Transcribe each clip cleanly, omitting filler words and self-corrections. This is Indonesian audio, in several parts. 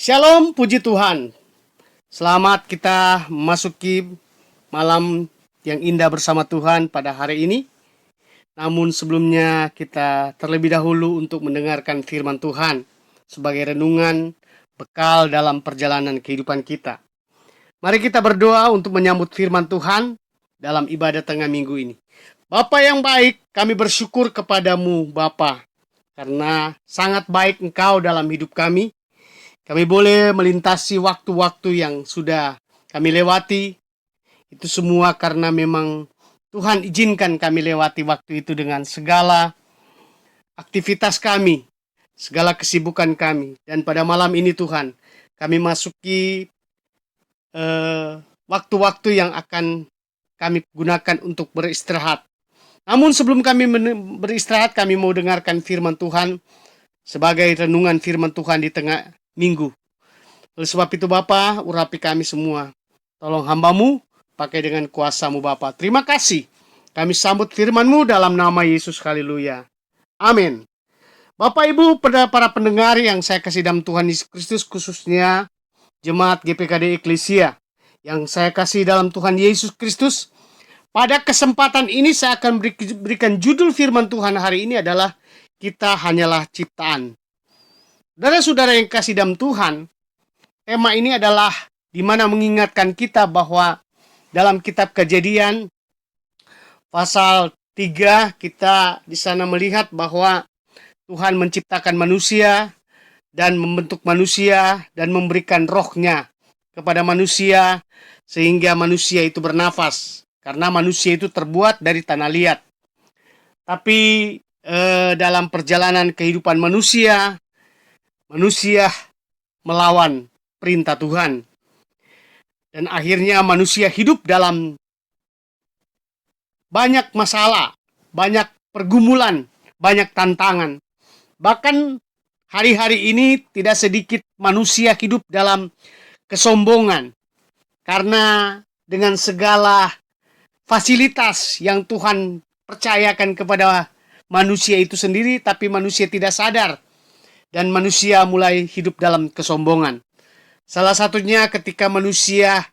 Shalom, puji Tuhan. Selamat kita memasuki malam yang indah bersama Tuhan pada hari ini. Namun sebelumnya kita terlebih dahulu untuk mendengarkan firman Tuhan sebagai renungan bekal dalam perjalanan kehidupan kita. Mari kita berdoa untuk menyambut firman Tuhan dalam ibadah tengah minggu ini. Bapa yang baik, kami bersyukur kepadamu Bapa, karena sangat baik Engkau dalam hidup kami. Kami boleh melintasi waktu-waktu yang sudah kami lewati. Itu semua karena memang Tuhan izinkan kami lewati waktu itu dengan segala aktivitas kami, segala kesibukan kami. Dan pada malam ini Tuhan, kami masuki waktu-waktu yang akan kami gunakan untuk beristirahat. Namun sebelum kami beristirahat, kami mau dengarkan firman Tuhan sebagai renungan firman Tuhan di tengah minggu. Oleh sebab itu Bapa, urapi kami semua. Tolong hamba-Mu, pakai dengan kuasa-Mu Bapa. Terima kasih. Kami sambut firman-Mu dalam nama Yesus. Haleluya. Amin. Bapak Ibu, pada para pendengar yang saya kasih dalam Tuhan Yesus Kristus, khususnya Jemaat GPKD Eklesia yang saya kasih dalam Tuhan Yesus Kristus, pada kesempatan ini saya akan berikan judul firman Tuhan hari ini adalah Kita Hanyalah Ciptaan. Saudara-saudara yang kasih dalam Tuhan, tema ini adalah di mana mengingatkan kita bahwa dalam kitab Kejadian pasal 3 kita di sana melihat bahwa Tuhan menciptakan manusia dan membentuk manusia dan memberikan rohnya kepada manusia sehingga manusia itu bernafas, karena manusia itu terbuat dari tanah liat. Tapi dalam perjalanan kehidupan manusia melawan perintah Tuhan. Dan akhirnya manusia hidup dalam banyak masalah, banyak pergumulan, banyak tantangan. Bahkan hari-hari ini tidak sedikit manusia hidup dalam kesombongan. Karena dengan segala fasilitas yang Tuhan percayakan kepada manusia itu sendiri, tapi manusia tidak sadar. Dan manusia mulai hidup dalam kesombongan. Salah satunya ketika manusia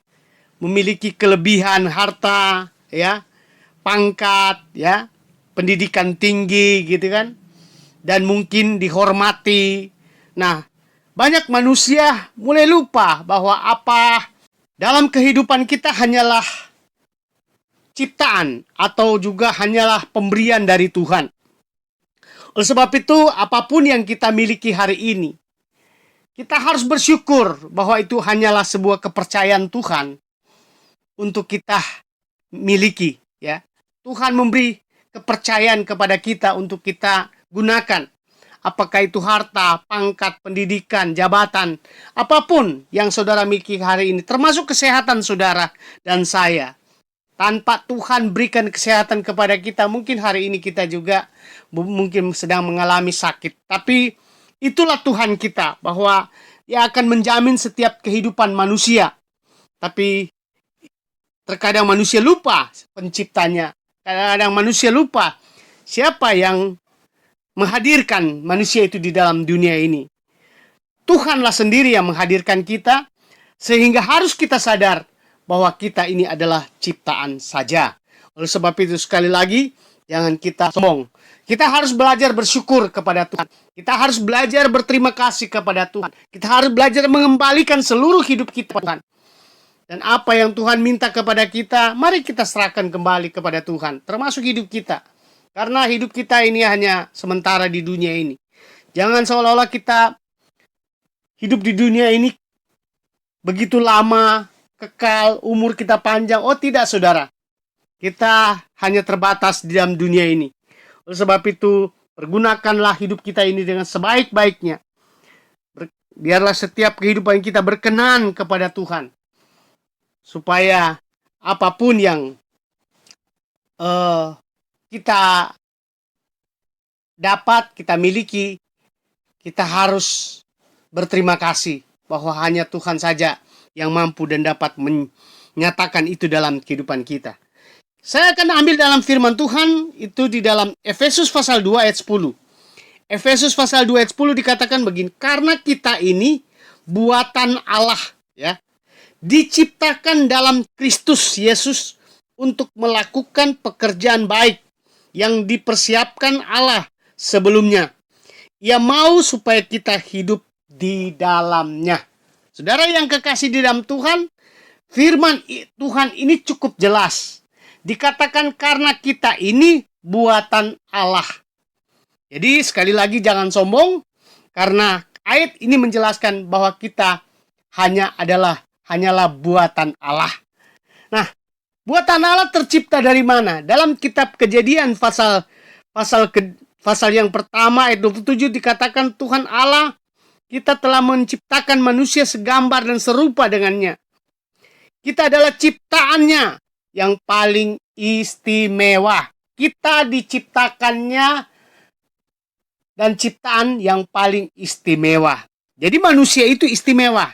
memiliki kelebihan harta, ya, pangkat, ya, pendidikan tinggi, gitu kan, dan mungkin dihormati. Nah, banyak manusia mulai lupa bahwa apa dalam kehidupan kita hanyalah ciptaan atau juga hanyalah pemberian dari Tuhan. Oleh sebab itu, apapun yang kita miliki hari ini, kita harus bersyukur bahwa itu hanyalah sebuah kepercayaan Tuhan untuk kita miliki. Ya, Tuhan memberi kepercayaan kepada kita untuk kita gunakan. Apakah itu harta, pangkat, pendidikan, jabatan, apapun yang saudara miliki hari ini, termasuk kesehatan saudara dan saya. Tanpa Tuhan berikan kesehatan kepada kita, mungkin hari ini kita juga mungkin sedang mengalami sakit. Tapi itulah Tuhan kita, bahwa Dia akan menjamin setiap kehidupan manusia. Tapi terkadang manusia lupa penciptanya. Kadang-kadang manusia lupa siapa yang menghadirkan manusia itu di dalam dunia ini. Tuhanlah sendiri yang menghadirkan kita, sehingga harus kita sadar bahwa kita ini adalah ciptaan saja. Oleh sebab itu sekali lagi, jangan kita sombong. Kita harus belajar bersyukur kepada Tuhan. Kita harus belajar berterima kasih kepada Tuhan. Kita harus belajar mengembalikan seluruh hidup kita kepada Tuhan. Dan apa yang Tuhan minta kepada kita, mari kita serahkan kembali kepada Tuhan. Termasuk hidup kita. Karena hidup kita ini hanya sementara di dunia ini. Jangan seolah-olah kita hidup di dunia ini begitu lama, kekal, umur kita panjang. Oh tidak saudara. Kita hanya terbatas di dalam dunia ini. Oleh sebab itu, pergunakanlah hidup kita ini dengan sebaik-baiknya. Biarlah setiap kehidupan kita berkenan kepada Tuhan. Supaya apapun yang kita dapat, kita miliki, kita harus berterima kasih bahwa hanya Tuhan saja yang mampu dan dapat menyatakan itu dalam kehidupan kita. Saya akan ambil dalam firman Tuhan itu di dalam Efesus pasal 2 ayat 10. Efesus pasal 2 ayat 10 dikatakan begini, karena kita ini buatan Allah, ya. Diciptakan dalam Kristus Yesus untuk melakukan pekerjaan baik yang dipersiapkan Allah sebelumnya. Ia mau supaya kita hidup di dalamnya. Saudara yang kekasih di dalam Tuhan, firman Tuhan ini cukup jelas. Dikatakan karena kita ini buatan Allah. Jadi sekali lagi jangan sombong, karena ayat ini menjelaskan bahwa kita hanyalah buatan Allah. Nah, buatan Allah tercipta dari mana? Dalam kitab Kejadian pasal yang pertama ayat 27 dikatakan Tuhan Allah kita telah menciptakan manusia segambar dan serupa dengannya. Kita adalah ciptaannya yang paling istimewa. Kita diciptakannya dan ciptaan yang paling istimewa. Jadi manusia itu istimewa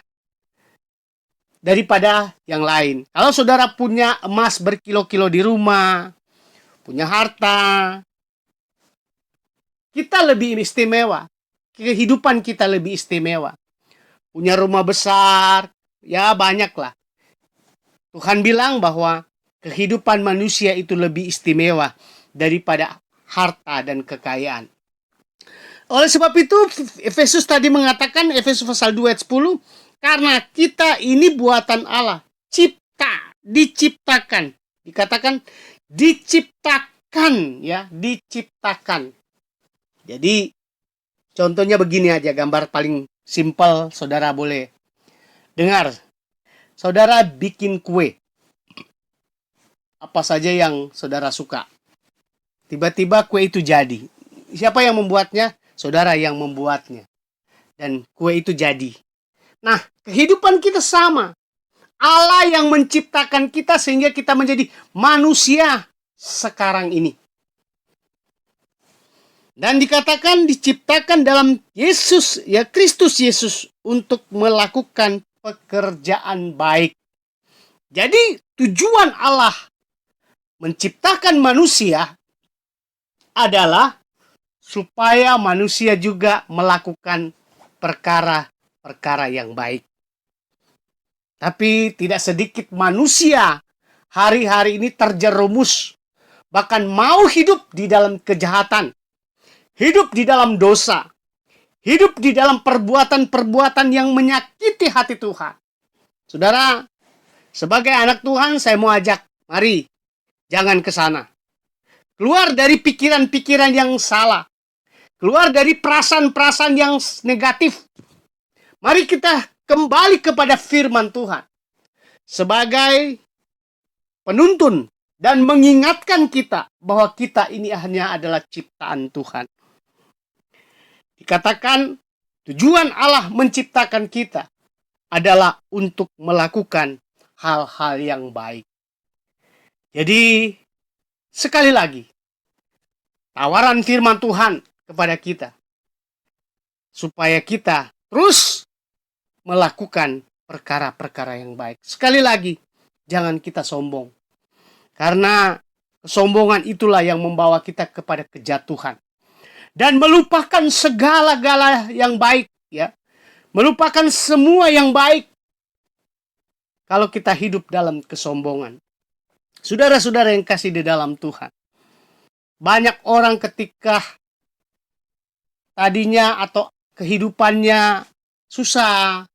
daripada yang lain. Kalau saudara punya emas berkilo-kilo di rumah, punya harta, kita lebih istimewa. Kehidupan kita lebih istimewa. Punya rumah besar, ya banyaklah. Tuhan bilang bahwa kehidupan manusia itu lebih istimewa daripada harta dan kekayaan. Oleh sebab itu, Efesus tadi mengatakan, Efesus pasal 2 ayat 10, karena kita ini buatan Allah, diciptakan. Dikatakan diciptakan, ya, diciptakan. Jadi contohnya begini aja, gambar paling simpel, saudara boleh dengar. Saudara bikin kue, apa saja yang saudara suka. Tiba-tiba kue itu jadi. Siapa yang membuatnya? Saudara yang membuatnya. Dan kue itu jadi. Nah, kehidupan kita sama. Allah yang menciptakan kita sehingga kita menjadi manusia sekarang ini. Dan dikatakan diciptakan dalam Yesus, ya Kristus Yesus untuk melakukan pekerjaan baik. Jadi tujuan Allah menciptakan manusia adalah supaya manusia juga melakukan perkara-perkara yang baik. Tapi tidak sedikit manusia hari-hari ini terjerumus, bahkan mau hidup di dalam kejahatan, hidup di dalam dosa, hidup di dalam perbuatan-perbuatan yang menyakiti hati Tuhan. Saudara, sebagai anak Tuhan saya mau ajak, mari jangan ke sana. Keluar dari pikiran-pikiran yang salah. Keluar dari perasaan-perasaan yang negatif. Mari kita kembali kepada firman Tuhan sebagai penuntun dan mengingatkan kita bahwa kita ini hanya adalah ciptaan Tuhan. Dikatakan tujuan Allah menciptakan kita adalah untuk melakukan hal-hal yang baik. Jadi sekali lagi tawaran firman Tuhan kepada kita supaya kita terus melakukan perkara-perkara yang baik. Sekali lagi, jangan kita sombong. Karena kesombongan itulah yang membawa kita kepada kejatuhan. Dan melupakan segala-gala yang baik, ya. Melupakan semua yang baik kalau kita hidup dalam kesombongan. Saudara-saudara yang kasih di dalam Tuhan. Banyak orang ketika tadinya atau kehidupannya susah,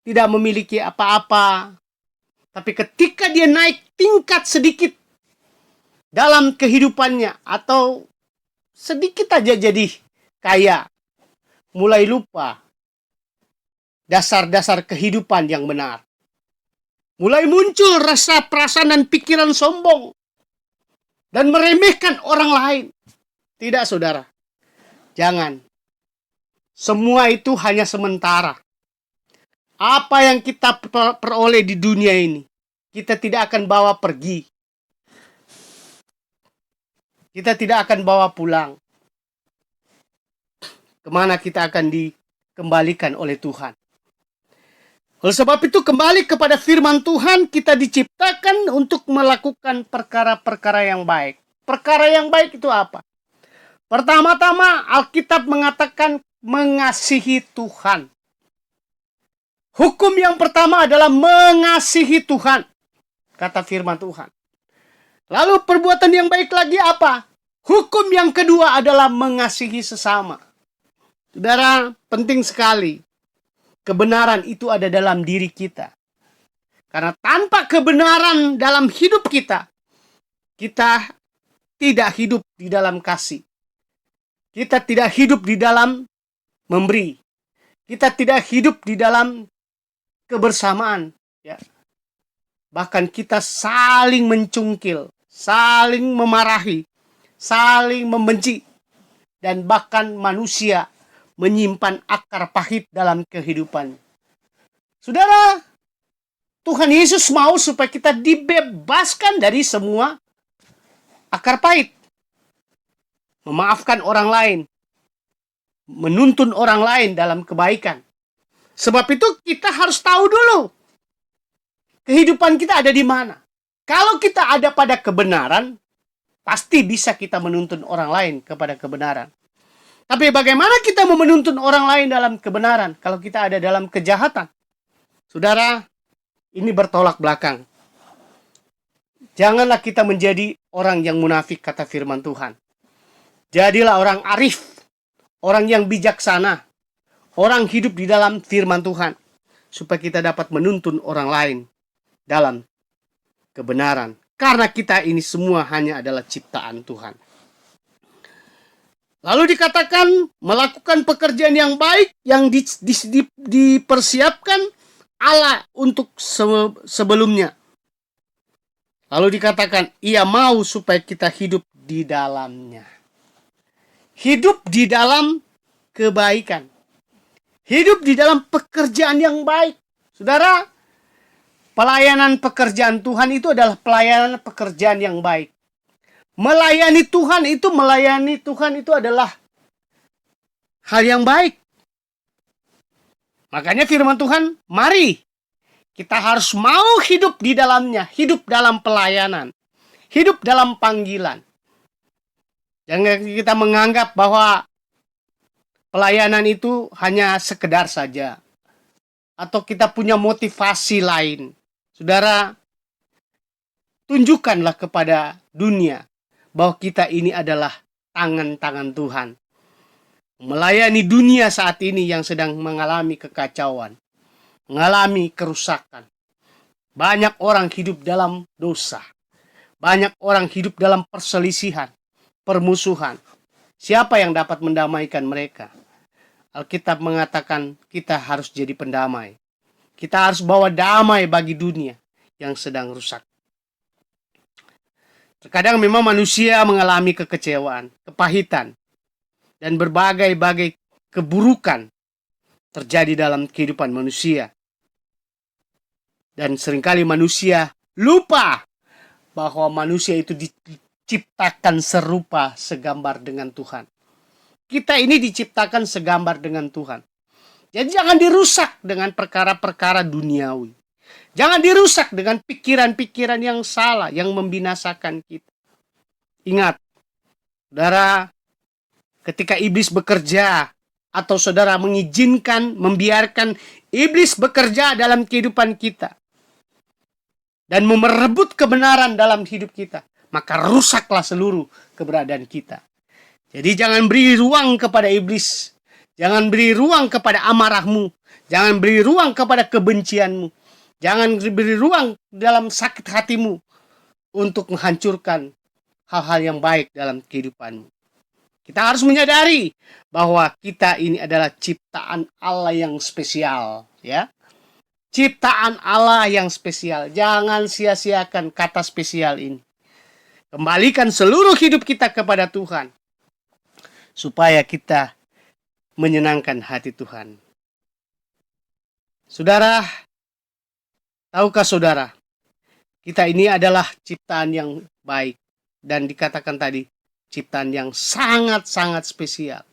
tidak memiliki apa-apa. Tapi ketika dia naik tingkat sedikit dalam kehidupannya atau sedikit aja jadi kaya, mulai lupa dasar-dasar kehidupan yang benar. Mulai muncul rasa perasaan dan pikiran sombong dan meremehkan orang lain. Tidak, saudara. Jangan. Semua itu hanya sementara. Apa yang kita peroleh di dunia ini, kita tidak akan bawa pergi. Kita tidak akan bawa pulang. Kemana kita akan dikembalikan oleh Tuhan. Oleh sebab itu kembali kepada firman Tuhan, kita diciptakan untuk melakukan perkara-perkara yang baik. Perkara yang baik itu apa? Pertama-tama Alkitab mengatakan mengasihi Tuhan. Hukum yang pertama adalah mengasihi Tuhan, kata firman Tuhan. Lalu perbuatan yang baik lagi apa? Hukum yang kedua adalah mengasihi sesama. Saudara, penting sekali. Kebenaran itu ada dalam diri kita. Karena tanpa kebenaran dalam hidup kita, kita tidak hidup di dalam kasih. Kita tidak hidup di dalam memberi. Kita tidak hidup di dalam kebersamaan. Ya. Bahkan kita saling mencungkil, saling memarahi, saling membenci. Dan bahkan manusia menyimpan akar pahit dalam kehidupan. Saudara, Tuhan Yesus mau supaya kita dibebaskan dari semua akar pahit. Memaafkan orang lain. Menuntun orang lain dalam kebaikan. Sebab itu kita harus tahu dulu. Kehidupan kita ada di mana. Kalau kita ada pada kebenaran, pasti bisa kita menuntun orang lain kepada kebenaran. Tapi bagaimana kita mau menuntun orang lain dalam kebenaran kalau kita ada dalam kejahatan? Saudara, ini bertolak belakang. Janganlah kita menjadi orang yang munafik, kata firman Tuhan. Jadilah orang arif, orang yang bijaksana, orang hidup di dalam firman Tuhan, supaya kita dapat menuntun orang lain dalam kebenaran. Karena kita ini semua hanya adalah ciptaan Tuhan. Lalu dikatakan melakukan pekerjaan yang baik yang dipersiapkan Allah untuk sebelumnya. Lalu dikatakan ia mau supaya kita hidup di dalamnya. Hidup di dalam kebaikan. Hidup di dalam pekerjaan yang baik. Saudara, pelayanan pekerjaan Tuhan itu adalah pelayanan melayani yang baik. Melayani Tuhan itu adalah hal yang baik. Makanya firman Tuhan, mari kita harus mau hidup di dalamnya, hidup dalam pelayanan, hidup dalam panggilan. Jangan kita menganggap bahwa pelayanan itu hanya sekedar saja. Atau kita punya motivasi lain. Saudara, tunjukkanlah kepada dunia bahwa kita ini adalah tangan-tangan Tuhan. Melayani dunia saat ini yang sedang mengalami kekacauan. Mengalami kerusakan. Banyak orang hidup dalam dosa. Banyak orang hidup dalam perselisihan, permusuhan. Siapa yang dapat mendamaikan mereka? Alkitab mengatakan kita harus jadi pendamai. Kita harus bawa damai bagi dunia yang sedang rusak. Terkadang memang manusia mengalami kekecewaan, kepahitan, dan berbagai-bagai keburukan terjadi dalam kehidupan manusia. Dan seringkali manusia lupa bahwa manusia itu diciptakan serupa segambar dengan Tuhan. Kita ini diciptakan segambar dengan Tuhan. Jadi jangan dirusak dengan perkara-perkara duniawi. Jangan dirusak dengan pikiran-pikiran yang salah, yang membinasakan kita. Ingat, saudara, ketika iblis bekerja, atau saudara mengizinkan, membiarkan iblis bekerja dalam kehidupan kita, dan merebut kebenaran dalam hidup kita, maka rusaklah seluruh keberadaan kita. Jadi jangan beri ruang kepada iblis. Jangan beri ruang kepada amarahmu. Jangan beri ruang kepada kebencianmu. Jangan beri ruang dalam sakit hatimu untuk menghancurkan hal-hal yang baik dalam kehidupanmu. Kita harus menyadari bahwa kita ini adalah ciptaan Allah yang spesial, ya. Ciptaan Allah yang spesial. Jangan sia-siakan kata spesial ini. Kembalikan seluruh hidup kita kepada Tuhan, supaya kita menyenangkan hati Tuhan. Saudara, tahukah saudara, kita ini adalah ciptaan yang baik. Dan dikatakan tadi, ciptaan yang sangat-sangat spesial.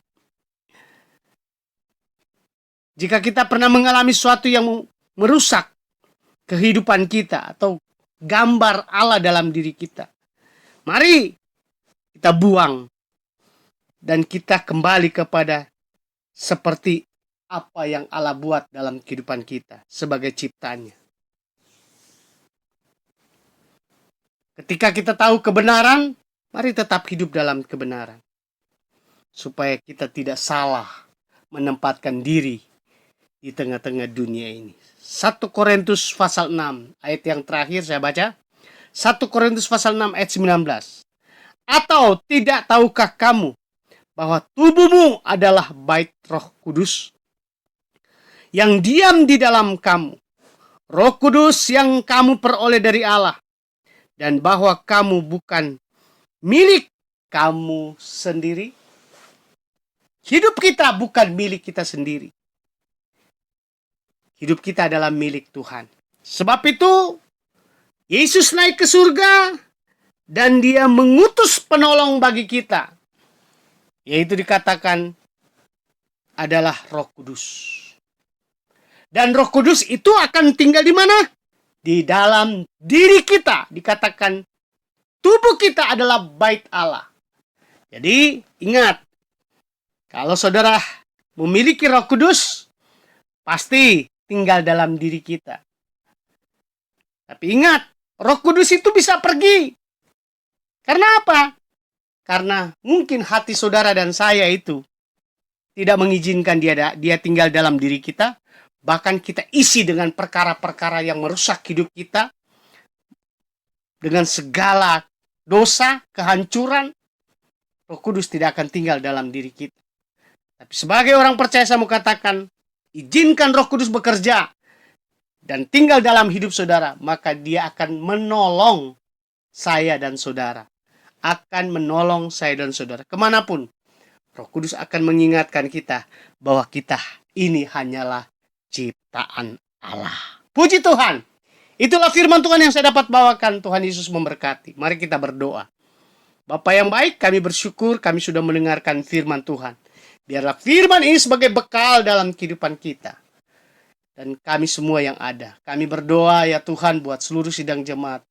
Jika kita pernah mengalami sesuatu yang merusak kehidupan kita, atau gambar Allah dalam diri kita, mari kita buang. Dan kita kembali kepada seperti apa yang Allah buat dalam kehidupan kita sebagai ciptaannya. Ketika kita tahu kebenaran, mari tetap hidup dalam kebenaran. Supaya kita tidak salah menempatkan diri di tengah-tengah dunia ini. 1 Korintus pasal 6 ayat yang terakhir saya baca. 1 Korintus pasal 6 ayat 19. Atau tidak tahukah kamu bahwa tubuhmu adalah bait Roh Kudus yang diam di dalam kamu, Roh Kudus yang kamu peroleh dari Allah, dan bahwa kamu bukan milik kamu sendiri? Hidup kita bukan milik kita sendiri. Hidup kita adalah milik Tuhan. Sebab itu, Yesus naik ke surga dan Dia mengutus penolong bagi kita. Yaitu dikatakan adalah Roh Kudus. Dan Roh Kudus itu akan tinggal di mana? Di dalam diri kita. Dikatakan tubuh kita adalah bait Allah. Jadi ingat, kalau saudara memiliki Roh Kudus, pasti tinggal dalam diri kita. Tapi ingat, Roh Kudus itu bisa pergi. Karena apa? Karena mungkin hati saudara dan saya itu tidak mengizinkan dia tinggal dalam diri kita. Bahkan kita isi dengan perkara-perkara yang merusak hidup kita. Dengan segala dosa, kehancuran. Roh Kudus tidak akan tinggal dalam diri kita. Tapi sebagai orang percaya saya mau katakan, izinkan Roh Kudus bekerja dan tinggal dalam hidup saudara, maka Dia akan menolong saya dan saudara. Akan menolong saya dan saudara. Kemanapun, Roh Kudus akan mengingatkan kita bahwa kita ini hanyalah ciptaan Allah. Puji Tuhan. Itulah firman Tuhan yang saya dapat bawakan. Tuhan Yesus memberkati. Mari kita berdoa. Bapa yang baik, kami bersyukur kami sudah mendengarkan firman Tuhan. Biarlah firman ini sebagai bekal dalam kehidupan kita. Dan kami semua yang ada. Kami berdoa ya Tuhan buat seluruh sidang jemaat.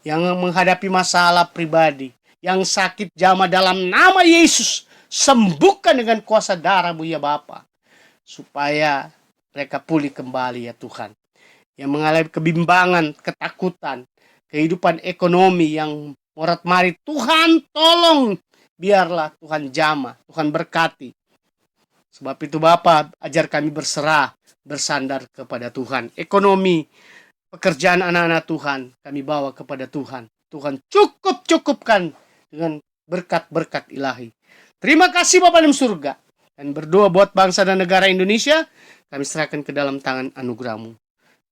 Yang menghadapi masalah pribadi. Yang sakit jamah dalam nama Yesus. Sembuhkan dengan kuasa darah-Mu ya Bapa. Supaya mereka pulih kembali ya Tuhan. Yang mengalami kebimbangan, ketakutan. Kehidupan ekonomi yang morat-marit. Tuhan tolong. Biarlah Tuhan jamah. Tuhan berkati. Sebab itu Bapa, ajar kami berserah, bersandar kepada Tuhan. Ekonomi, pekerjaan anak-anak Tuhan, kami bawa kepada Tuhan. Tuhan cukupkan dengan berkat-berkat ilahi. Terima kasih Bapa dalam surga. Dan berdoa buat bangsa dan negara Indonesia, kami serahkan ke dalam tangan anugerah-Mu.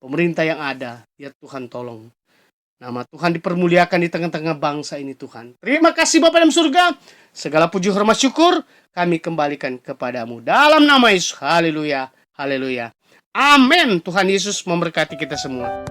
Pemerintah yang ada, ya Tuhan tolong. Nama Tuhan dipermuliakan di tengah-tengah bangsa ini Tuhan. Terima kasih Bapa dalam surga. Segala puji hormat syukur kami kembalikan kepadamu. Dalam nama Yesus. Haleluya. Haleluya. Amin. Tuhan Yesus memberkati kita semua.